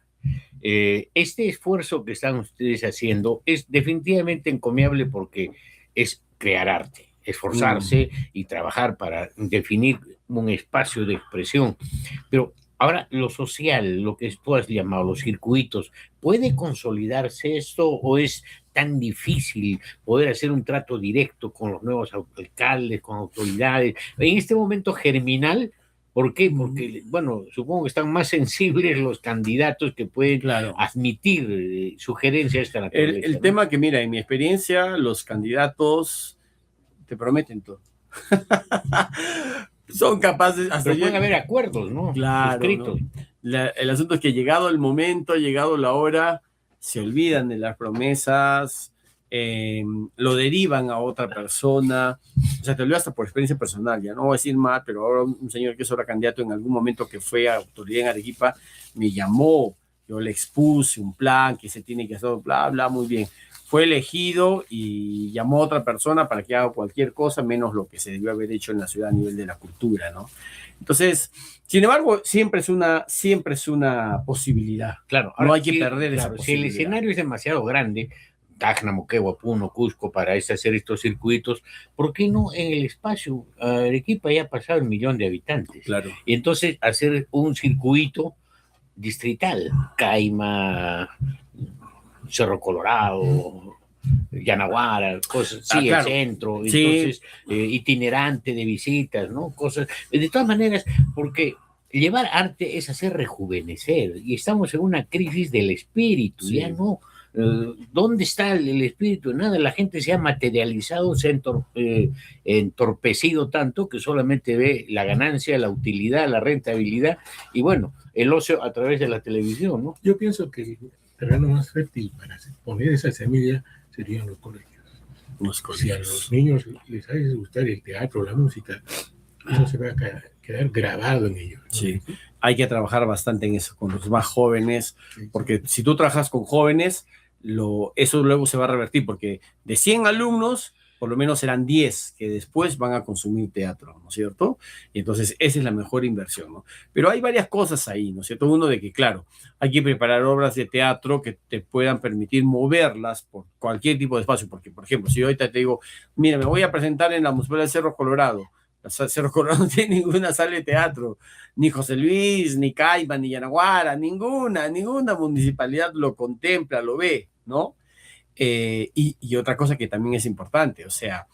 este esfuerzo que están ustedes haciendo es definitivamente encomiable porque es crear arte, esforzarse y trabajar para definir un espacio de expresión. Pero ahora lo social, lo que tú has llamado los circuitos, ¿puede consolidarse esto o es tan difícil poder hacer un trato directo con los nuevos alcaldes, con autoridades? En este momento germinal, ¿por qué? Porque, bueno, supongo que están más sensibles los candidatos que pueden admitir sugerencias de esta naturaleza. El tema que, mira, en mi experiencia, los candidatos te prometen todo. Son capaces... Pero pueden haber acuerdos, ¿no? Claro, escritos. ¿no? El asunto es que llegado el momento, llegado la hora, se olvidan de las promesas, lo derivan a otra persona. O sea, te lo digo hasta por experiencia personal, ya no voy a decir mal, pero ahora un señor que es ahora candidato en algún momento que fue a autoridad en Arequipa, me llamó, yo le expuse un plan que se tiene que hacer, bla, bla, muy bien. fue elegido y llamó a otra persona para que haga cualquier cosa menos lo que se debió haber hecho en la ciudad a nivel de la cultura, ¿no? Entonces, sin embargo, siempre es una posibilidad. Claro, no hay que perder esa si el posibilidad. escenario es demasiado grande, Tacna, Moquegua, Puno, Cusco, para hacer estos circuitos, ¿por qué no en el espacio? Arequipa ya ha pasado 1 millón de habitantes. Claro. Y entonces hacer un circuito distrital, Caima, Cerro Colorado, Yanaguara, cosas, sí, claro. el centro, Sí. entonces itinerante de visitas, ¿no? Cosas, de todas maneras, porque llevar arte es hacer rejuvenecer, y estamos en una crisis del espíritu, Sí. ya no. ¿Dónde está el espíritu? Nada, la gente se ha materializado, se ha entorpecido tanto que solamente ve la ganancia, la utilidad, la rentabilidad, y bueno, el ocio a través de la televisión, ¿no? Yo pienso que el terreno más fértil para poner esa semilla serían los colegios. Si a los niños les hace gustar el teatro, la música, eso se va a quedar grabado en ellos, ¿no? Sí, hay que trabajar bastante en eso con los más jóvenes, porque si tú trabajas con jóvenes, eso luego se va a revertir, porque de 100 alumnos, por lo menos serán 10 que después van a consumir teatro, ¿no es cierto? Y entonces esa es la mejor inversión, ¿no? Pero hay varias cosas ahí, ¿no es cierto? Uno de que, claro, hay que preparar obras de teatro que te puedan permitir moverlas por cualquier tipo de espacio, porque, por ejemplo, si yo ahorita te digo, mira, me voy a presentar en la Municipalidad de Cerro Colorado, Cerro Colorado no tiene ninguna sala de teatro, ni José Luis, ni Caima, ni Yanaguara, ninguna municipalidad lo contempla, lo ve, ¿no? Y otra cosa que también es importante, o sea,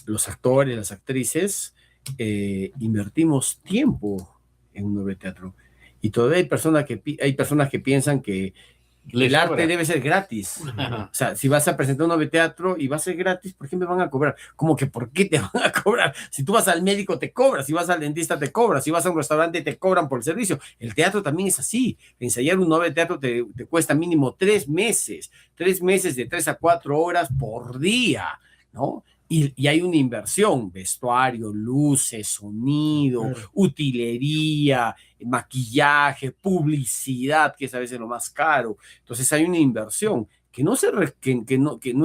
los actores, las actrices, invertimos tiempo en un nuevo teatro. Y todavía hay personas que piensan que el arte debe ser gratis. O sea, si vas a presentar un nuevo teatro y va a ser gratis, ¿por qué me van a cobrar? Como que ¿por qué te van a cobrar? Si tú vas al médico te cobras, si vas al dentista te cobras, si vas a un restaurante te cobran por el servicio. El teatro también es así. Ensayar un nuevo teatro te cuesta mínimo 3 meses. 3 meses de 3 a 4 horas por día, ¿no? Y hay una inversión, vestuario, luces, sonido, utilería, maquillaje, publicidad, que es a veces lo más caro. Entonces hay una inversión que no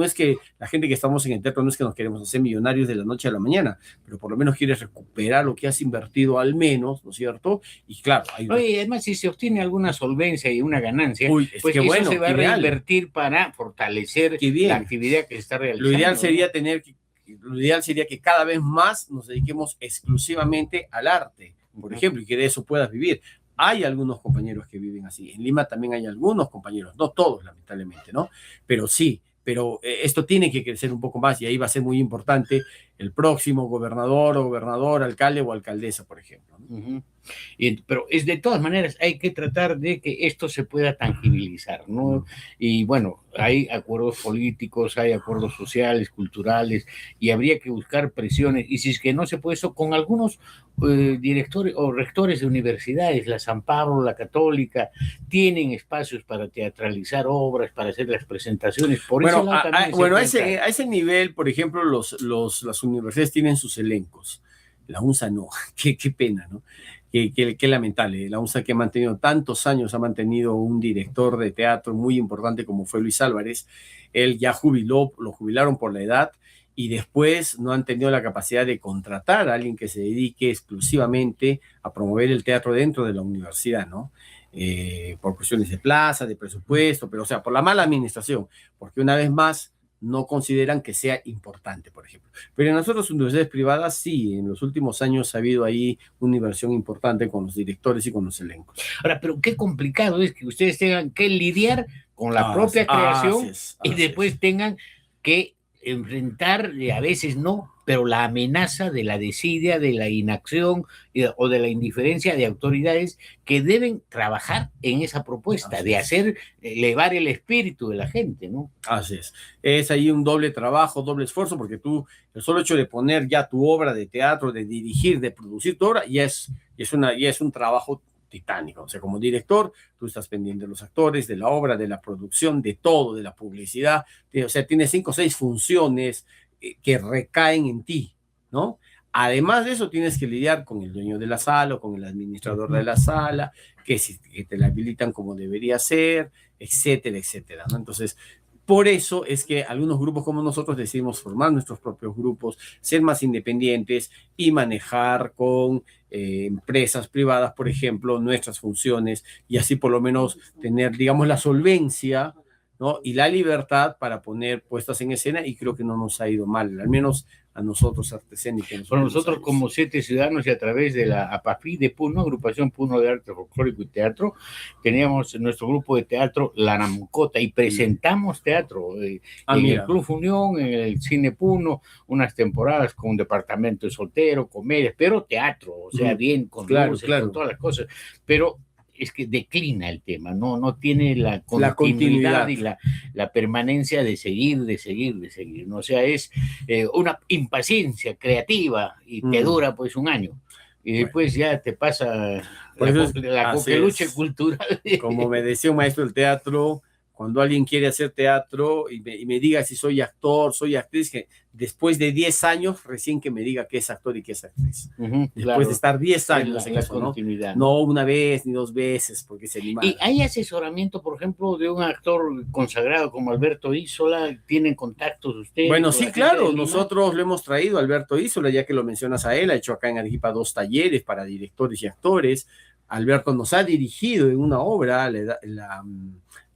es que la gente que estamos en el teatro no es que nos queremos hacer millonarios de la noche a la mañana, pero por lo menos quieres recuperar lo que has invertido al menos, ¿no es cierto? Y claro, Oye, además si se obtiene alguna solvencia y una ganancia, pues eso bueno, se va a reinvertir para fortalecer la actividad que se está realizando. Lo ideal sería que cada vez más nos dediquemos exclusivamente al arte, por ejemplo, y que de eso puedas vivir. Hay algunos compañeros que viven así. En Lima también hay algunos compañeros, no todos, lamentablemente, ¿no? Pero sí, esto tiene que crecer un poco más y ahí va a ser muy importante el próximo gobernador, alcalde o alcaldesa, por ejemplo, ¿no? Pero de todas maneras hay que tratar de que esto se pueda tangibilizar, ¿no? Y bueno, hay acuerdos políticos, hay acuerdos sociales, culturales, y habría que buscar presiones, y si es que no se puede eso, con algunos directores o rectores de universidades, la San Pablo, la Católica, tienen espacios para teatralizar obras, para hacer las presentaciones. Por eso a ese nivel, por ejemplo, las universidades tienen sus elencos. La UNSA no, qué pena, ¿no? Qué lamentable. La UNSA, que ha mantenido tantos años, ha mantenido un director de teatro muy importante como fue Luis Álvarez. Él ya lo jubilaron por la edad, y después no han tenido la capacidad de contratar a alguien que se dedique exclusivamente a promover el teatro dentro de la universidad, ¿no? Por cuestiones de plaza, de presupuesto, pero o sea, por la mala administración, porque una vez más no consideran que sea importante, por ejemplo. Pero en las otras universidades privadas sí, en los últimos años ha habido ahí una inversión importante con los directores y con los elencos. Ahora, pero qué complicado es que ustedes tengan que lidiar con la propia creación y después tengan que enfrentar, a veces no, pero la amenaza de la desidia, de la inacción o de la indiferencia de autoridades que deben trabajar en esa propuesta, de hacer elevar el espíritu de la gente, ¿no? Así es. Es ahí un doble trabajo, doble esfuerzo, porque el solo hecho de poner ya tu obra de teatro, de dirigir, de producir tu obra, ya es un trabajo titánico. O sea, como director, tú estás pendiente de los actores, de la obra, de la producción, de todo, de la publicidad. O sea, tienes 5 o 6 funciones que recaen en ti, ¿no? Además de eso, tienes que lidiar con el dueño de la sala o con el administrador de la sala, que te la habilitan como debería ser, etcétera, etcétera, ¿no? Entonces, Por eso es que algunos grupos como nosotros decidimos formar nuestros propios grupos, ser más independientes y manejar con empresas privadas, por ejemplo, nuestras funciones y así por lo menos tener, digamos, la solvencia, ¿no? Y la libertad para poner puestas en escena y creo que no nos ha ido mal, al menos a nosotros Artesénica. Bueno, nosotros como 7 ciudadanos y a través de la APAFI de Puno, Agrupación Puno de Arte Folclórico y Teatro, teníamos nuestro grupo de teatro La Namcota y presentamos teatro en el Club Unión, en el Cine Puno, unas temporadas con un departamento de soltero, comedias, pero teatro, o sea, bien, con luces, con todas las cosas, pero es que declina el tema, no tiene la continuidad y la permanencia de seguir, ¿no? O sea, es una impaciencia creativa y te dura pues un año. Y después ya te pasa la coqueluche cultural. Como me decía un maestro del teatro, cuando alguien quiere hacer teatro y me diga si soy actor, soy actriz, que después de 10 años, recién que me diga que es actor y que es actriz. Después de estar 10 años en eso, continuidad, ¿no? No una vez ni 2 veces, porque se anima. ¿Y hay asesoramiento, por ejemplo, de un actor consagrado como Alberto Isola? ¿Tienen contactos ustedes? Bueno, sí, claro. Nosotros lo hemos traído a Alberto Isola, ya que lo mencionas a él. Ha hecho acá en Arequipa 2 talleres para directores y actores. Alberto nos ha dirigido en una obra,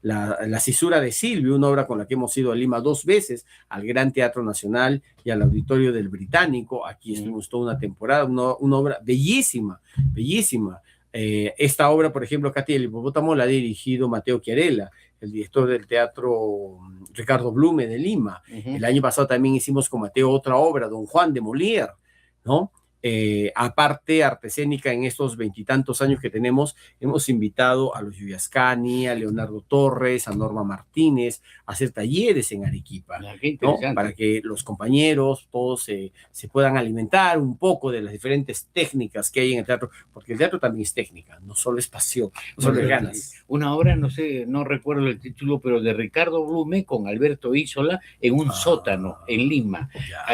la Cisura de Silvio, una obra con la que hemos ido a Lima 2 veces, al Gran Teatro Nacional y al Auditorio del Británico. Aquí estuvimos toda una temporada, una obra bellísima, bellísima. Esta obra, por ejemplo, Katy del Hipopótamo, la ha dirigido Mateo Chiarella, el director del Teatro Ricardo Blume de Lima. El año pasado también hicimos con Mateo otra obra, Don Juan de Molière, ¿no? Aparte, Artesénica, en estos 20 y tantos años que tenemos, hemos invitado a los Yuyascani, a Leonardo Torres, a Norma Martínez, a hacer talleres en Arequipa, ¿no? Para que los compañeros todos se puedan alimentar un poco de las diferentes técnicas que hay en el teatro, porque el teatro también es técnica, no solo es pasión, no solo es ganas. Una obra, no sé, no recuerdo el título, pero de Ricardo Blume con Alberto Isola en un sótano en Lima,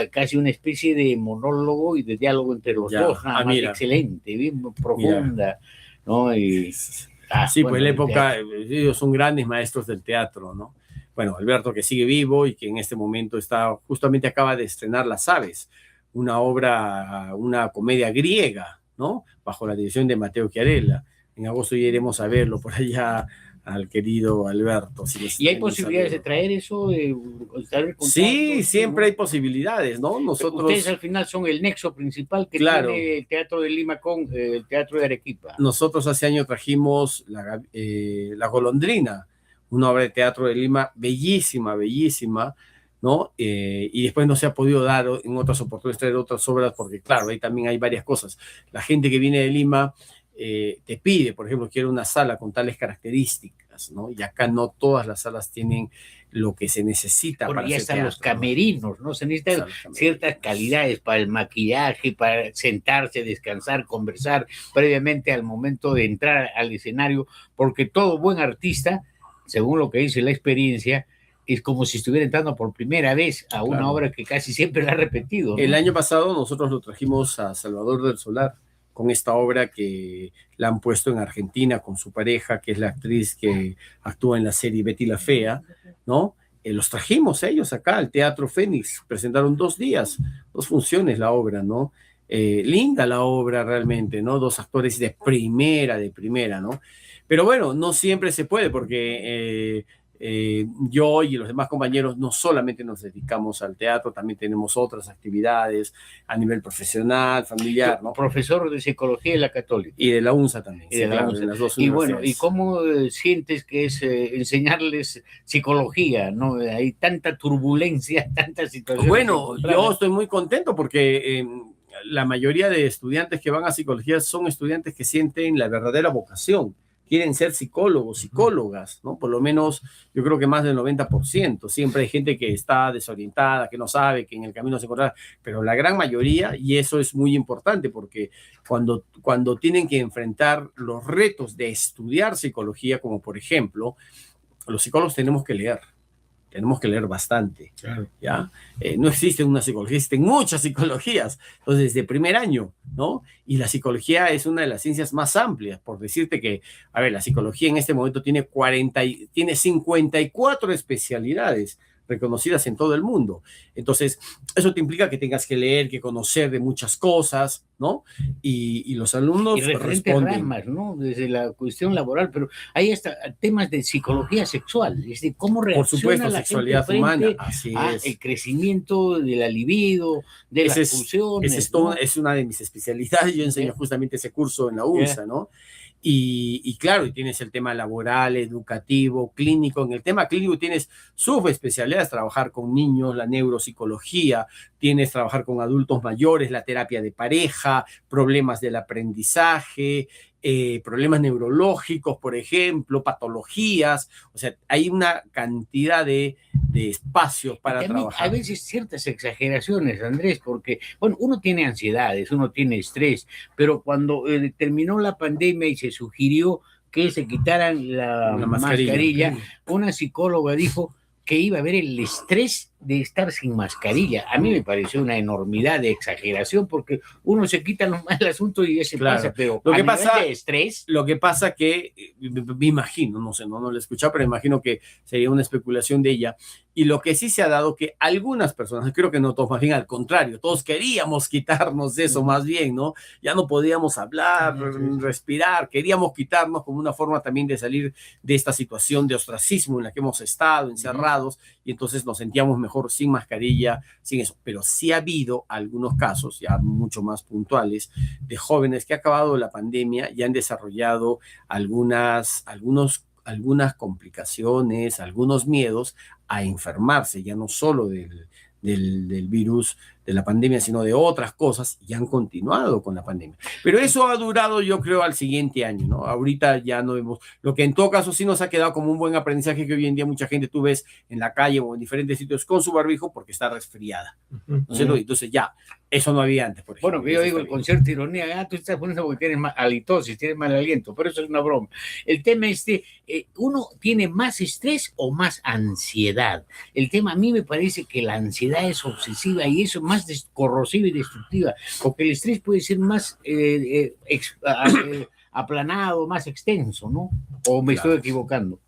casi una especie de monólogo y de diálogo entre los dos, nada más, excelente, bien profunda, ¿no? Y, sí, pues la época, ellos son grandes maestros del teatro, ¿no? Bueno, Alberto, que sigue vivo y que en este momento justamente acaba de estrenar Las Aves, una obra, una comedia griega, ¿no? Bajo la dirección de Mateo Chiarella. En agosto ya iremos a verlo por allá al querido Alberto. ¿Y hay posibilidades de traer eso? Sí, siempre hay posibilidades, ¿no? Ustedes al final son el nexo principal que tiene el Teatro de Lima con el Teatro de Arequipa. Nosotros hace años trajimos La Golondrina, una obra de teatro de Lima bellísima, bellísima, ¿no? Y después no se ha podido dar en otras oportunidades traer otras obras porque, claro, ahí también hay varias cosas. La gente que viene de Lima te pide, por ejemplo, quiere una sala con tales características, ¿no? Y acá no todas las salas tienen lo que se necesita. Bueno, ya están los camerinos, ¿no? Se necesitan ciertas calidades para el maquillaje, para sentarse, descansar, conversar previamente al momento de entrar al escenario, porque todo buen artista, según lo que dice la experiencia, es como si estuviera entrando por primera vez a una obra que casi siempre la ha repetido, ¿no? El año pasado nosotros lo trajimos a Salvador del Solar con esta obra que la han puesto en Argentina con su pareja, que es la actriz que actúa en la serie Betty la Fea, ¿no? Los trajimos ellos acá al Teatro Fénix, presentaron 2 días, 2 funciones la obra, ¿no? Linda la obra realmente, ¿no? 2 actores de primera, ¿no? Pero bueno, no siempre se puede porque yo y los demás compañeros no solamente nos dedicamos al teatro, también tenemos otras actividades a nivel profesional, familiar, ¿no? Profesor de Psicología de la Católica. Y de la UNSA también. Y de la UNSA. De las 2 y bueno, ¿y cómo sientes que es enseñarles psicología, ¿no? Hay tanta turbulencia, tanta situación. Bueno, yo estoy muy contento porque la mayoría de estudiantes que van a psicología son estudiantes que sienten la verdadera vocación. Quieren ser psicólogos, psicólogas, ¿no? Por lo menos yo creo que más del 90%. Siempre hay gente que está desorientada, que no sabe, que en el camino se encontrará, pero la gran mayoría, y eso es muy importante porque cuando tienen que enfrentar los retos de estudiar psicología, como por ejemplo, los psicólogos tenemos que leer. tenemos que leer bastante, Claro. ¿ya? No existe una psicología, existen muchas psicologías, entonces desde primer año, ¿no? Y la psicología es una de las ciencias más amplias, por decirte que, a ver, la psicología en este momento tiene 54 especialidades reconocidas en todo el mundo. Entonces, eso te implica que tengas que leer, que conocer de muchas cosas, ¿no? Y los alumnos y referentes responden. ramas, ¿no? Desde la cuestión laboral, pero hay hasta temas de psicología sexual, es decir, cómo Por reacciona supuesto, la sexualidad gente humana, frente así a es. el crecimiento de la libido, de las pulsiones. Es ¿no? una de mis especialidades. Yo enseño justamente ese curso en la UNSA, ¿no? Y claro, y tienes el tema laboral, educativo, clínico. En el tema clínico tienes subespecialidades, trabajar con niños, la neuropsicología, tienes trabajar con adultos mayores, la terapia de pareja, problemas del aprendizaje, problemas neurológicos, por ejemplo, patologías. O sea, hay una cantidad de espacios para trabajar. A veces ciertas exageraciones, Andrés, porque, bueno, uno tiene ansiedades, uno tiene estrés, pero cuando terminó la pandemia y se sugirió que se quitaran la mascarilla, una psicóloga dijo que iba a haber el estrés de estar sin mascarilla. A mí me pareció una enormidad de exageración, porque uno se quita nomás el asunto y ya se pasa, pero lo que pasa de estrés. Lo que pasa que, me imagino, no sé, no lo he escuchado, pero imagino que sería una especulación de ella. Y lo que sí se ha dado que algunas personas, creo que no todos, más bien al contrario, todos queríamos quitarnos eso más bien, ¿no? Ya no podíamos hablar, respirar, queríamos quitarnos como una forma también de salir de esta situación de ostracismo en la que hemos estado encerrados, y entonces nos sentíamos mejor sin mascarilla, sin eso. Pero sí ha habido algunos casos, ya mucho más puntuales, de jóvenes que ha acabado la pandemia y han desarrollado algunas complicaciones, algunos miedos a enfermarse, ya no solo del virus de la pandemia, sino de otras cosas, y han continuado con la pandemia. Pero eso ha durado, yo creo, al siguiente año, ¿no? Ahorita ya no vemos, lo que en todo caso sí nos ha quedado como un buen aprendizaje, que hoy en día mucha gente tú ves en la calle o en diferentes sitios con su barbijo porque está resfriada, ¿no es cierto? Entonces ya, eso no había antes, por ejemplo. Bueno, yo digo, con cierta ironía, tú estás poniendo porque tienes halitosis, tienes mal aliento, pero eso es una broma. El tema es ¿uno tiene más estrés o más ansiedad? El tema, a mí me parece que la ansiedad es obsesiva y eso es más corrosiva y destructiva, porque el estrés puede ser más aplanado, más extenso, ¿no? ¿O me estoy equivocando?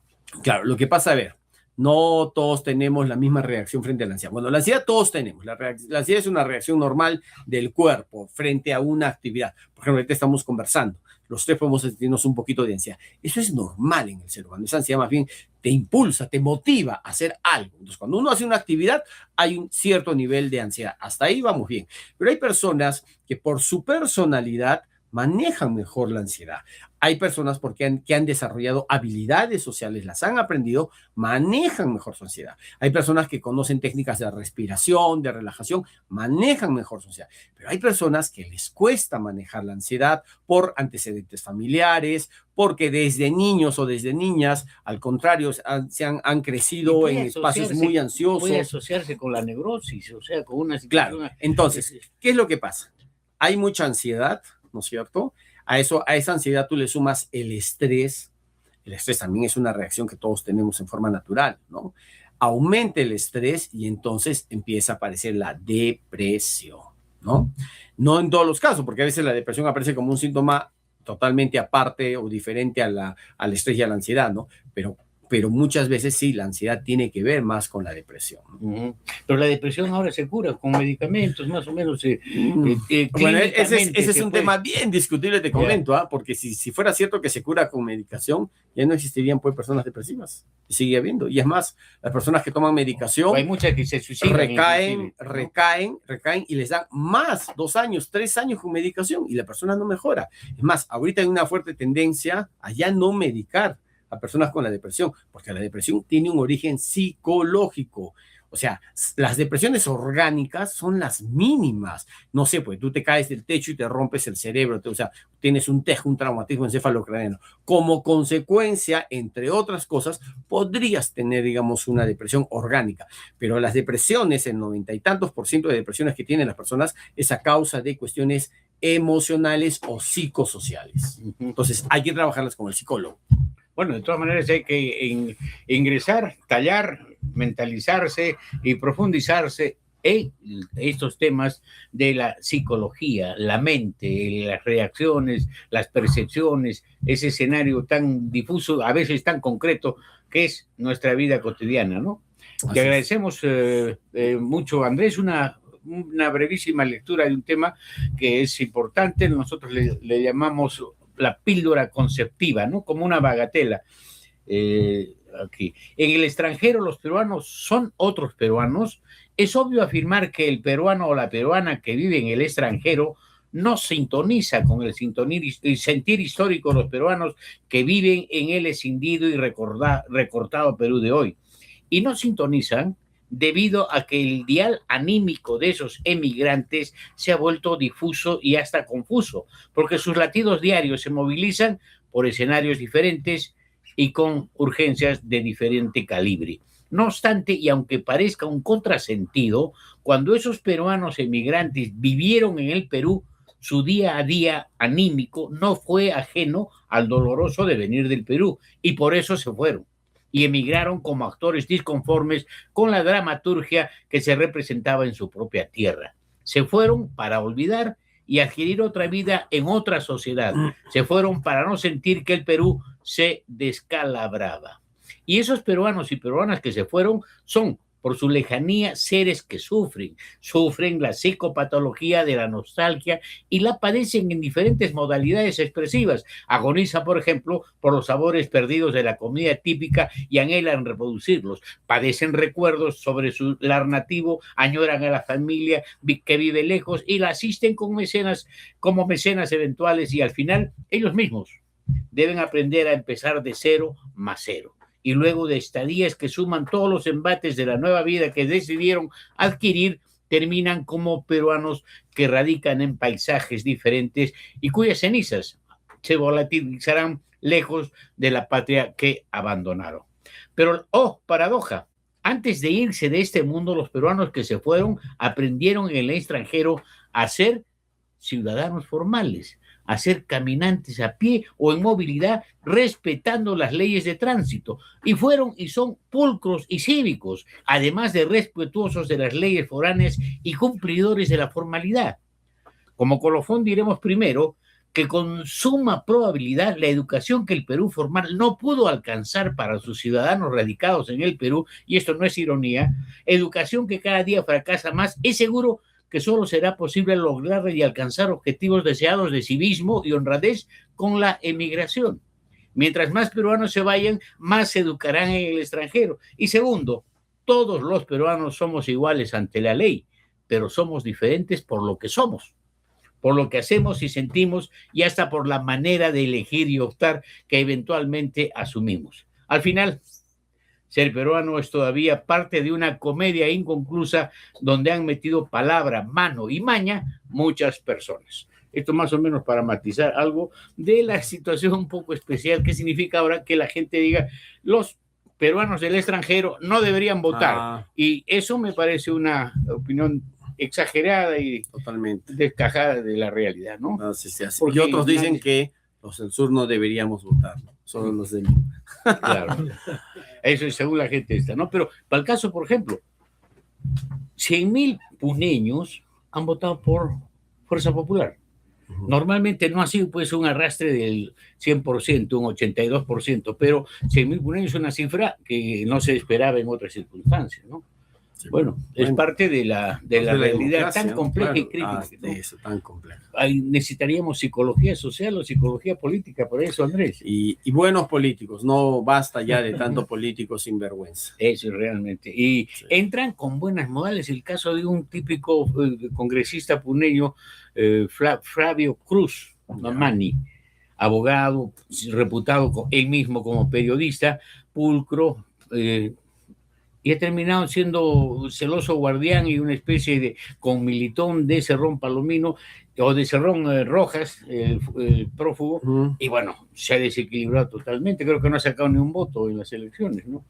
Claro, lo que pasa, a ver, no todos tenemos la misma reacción frente a la ansiedad. Bueno, la ansiedad todos tenemos. La ansiedad es una reacción normal del cuerpo frente a una actividad. Por ejemplo, ahorita estamos conversando. Los tres podemos sentirnos un poquito de ansiedad. Eso es normal en el ser humano. Esa ansiedad más bien te impulsa, te motiva a hacer algo. Entonces, cuando uno hace una actividad, hay un cierto nivel de ansiedad. Hasta ahí vamos bien. Pero hay personas que por su personalidad manejan mejor la ansiedad. Hay personas que han desarrollado habilidades sociales, las han aprendido, manejan mejor su ansiedad. Hay personas que conocen técnicas de respiración, de relajación, manejan mejor su ansiedad. Pero hay personas que les cuesta manejar la ansiedad por antecedentes familiares, porque desde niños o desde niñas, al contrario, han crecido en espacios muy ansiosos. Puede asociarse con la neurosis, o sea, con una situación... Claro, entonces, ¿qué es lo que pasa? Hay mucha ansiedad, ¿no es cierto? A esa ansiedad tú le sumas el estrés. El estrés también es una reacción que todos tenemos en forma natural, ¿no? Aumenta el estrés y entonces empieza a aparecer la depresión, ¿no? No en todos los casos, porque a veces la depresión aparece como un síntoma totalmente aparte o diferente al estrés y a la ansiedad, ¿no? Pero muchas veces sí, la ansiedad tiene que ver más con la depresión. Pero la depresión ahora se cura con medicamentos, más o menos. Bueno, ese es un tema bien discutible, te comento, porque si fuera cierto que se cura con medicación, ya no existirían pues personas depresivas. Sigue habiendo. Y es más, las personas que toman medicación, hay muchas que se suicidan, recaen y les dan más 2 años, 3 años con medicación y la persona no mejora. Es más, ahorita hay una fuerte tendencia a ya no medicar a personas con la depresión, porque la depresión tiene un origen psicológico. O sea, las depresiones orgánicas son las mínimas. No sé, pues tú te caes del techo y te rompes el cerebro, o sea, tienes un traumatismo encefalocraniano. Como consecuencia, entre otras cosas, podrías tener, digamos, una depresión orgánica. Pero las depresiones, el 90 y tantos % de depresiones que tienen las personas es a causa de cuestiones emocionales o psicosociales. Entonces, hay que trabajarlas con el psicólogo. Bueno, de todas maneras hay que ingresar, tallar mentalizarse y profundizarse en estos temas de la psicología, la mente, las reacciones, las percepciones, ese escenario tan difuso, a veces tan concreto, que es nuestra vida cotidiana, ¿no? Te agradecemos mucho, Andrés, una brevísima lectura de un tema que es importante. Nosotros le llamamos la píldora conceptiva, ¿no? Como una bagatela. Aquí. En el extranjero los peruanos son otros peruanos. Es obvio afirmar que el peruano o la peruana que vive en el extranjero no sintoniza con el sentir histórico de los peruanos que viven en el escindido y recortado Perú de hoy. Y no sintonizan debido a que el dial anímico de esos emigrantes se ha vuelto difuso y hasta confuso, porque sus latidos diarios se movilizan por escenarios diferentes y con urgencias de diferente calibre. No obstante, y aunque parezca un contrasentido, cuando esos peruanos emigrantes vivieron en el Perú, su día a día anímico no fue ajeno al doloroso devenir del Perú, y por eso se fueron y emigraron como actores disconformes con la dramaturgia que se representaba en su propia tierra. Se fueron para olvidar y adquirir otra vida en otra sociedad. Se fueron para no sentir que el Perú se descalabraba. Y esos peruanos y peruanas que se fueron son, por su lejanía, seres que sufren la psicopatología de la nostalgia y la padecen en diferentes modalidades expresivas. Agoniza, por ejemplo, por los sabores perdidos de la comida típica y anhelan reproducirlos. Padecen recuerdos sobre su lar nativo, añoran a la familia que vive lejos y la asisten como mecenas eventuales, y al final ellos mismos deben aprender a empezar de cero más cero. Y luego de estadías que suman todos los embates de la nueva vida que decidieron adquirir, terminan como peruanos que radican en paisajes diferentes y cuyas cenizas se volatilizarán lejos de la patria que abandonaron. Pero, oh, paradoja, antes de irse de este mundo, los peruanos que se fueron aprendieron en el extranjero a ser ciudadanos formales, a ser caminantes a pie o en movilidad, respetando las leyes de tránsito, y fueron y son pulcros y cívicos, además de respetuosos de las leyes foráneas y cumplidores de la formalidad. Como colofón diremos primero que con suma probabilidad la educación que el Perú formal no pudo alcanzar para sus ciudadanos radicados en el Perú, y esto no es ironía, educación que cada día fracasa más, es seguro que solo será posible lograr y alcanzar objetivos deseados de civismo y honradez con la emigración. Mientras más peruanos se vayan, más se educarán en el extranjero. Y segundo, todos los peruanos somos iguales ante la ley, pero somos diferentes por lo que somos, por lo que hacemos y sentimos, y hasta por la manera de elegir y optar que eventualmente asumimos. Al final, ser peruano es todavía parte de una comedia inconclusa donde han metido palabra, mano y maña muchas personas. Esto más o menos para matizar algo de la situación un poco especial que significa ahora que la gente diga los peruanos del extranjero no deberían votar. Y eso me parece una opinión exagerada y totalmente descajada de la realidad, ¿no? No, sí, sí, y otros dicen que los del sur no deberíamos votar, ¿no? Solo los del Lima. Claro. Eso es según la gente esta, ¿no? Pero para el caso, por ejemplo, 100.000 puneños han votado por Fuerza Popular. Normalmente no ha sido pues un arrastre del 100%, un 82%, pero 100.000 puneños es una cifra que no se esperaba en otras circunstancias, ¿no? Sí, bueno, es parte de la realidad tan compleja, claro, y crítica. De eso, tan compleja. Necesitaríamos psicología social o psicología política, por eso, Andrés. Y buenos políticos, no basta ya de tanto político sin vergüenza. Eso realmente. Y sí, entran con buenas modales. El caso de un típico congresista puneño, Flavio Cruz Mamani, abogado, reputado él mismo como periodista, pulcro, y ha terminado siendo celoso guardián y una especie de comilitón de Cerrón Palomino o de Cerrón Rojas, el prófugo, y bueno, se ha desequilibrado totalmente. Creo que no ha sacado ni un voto en las elecciones, ¿no?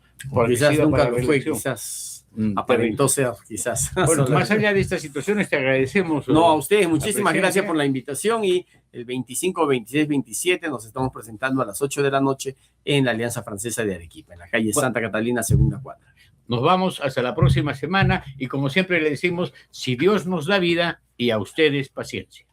Quizás nunca lo fue, quizás aparentó ser, quizás. Bueno, más allá de estas situaciones, te agradecemos. No, a ustedes, muchísimas gracias por la invitación, y el 25, 26, 27 nos estamos presentando a las 8 de la noche en la Alianza Francesa de Arequipa, en la calle Santa Catalina, segunda cuadra. Nos vamos hasta la próxima semana y como siempre le decimos, si Dios nos da vida y a ustedes paciencia.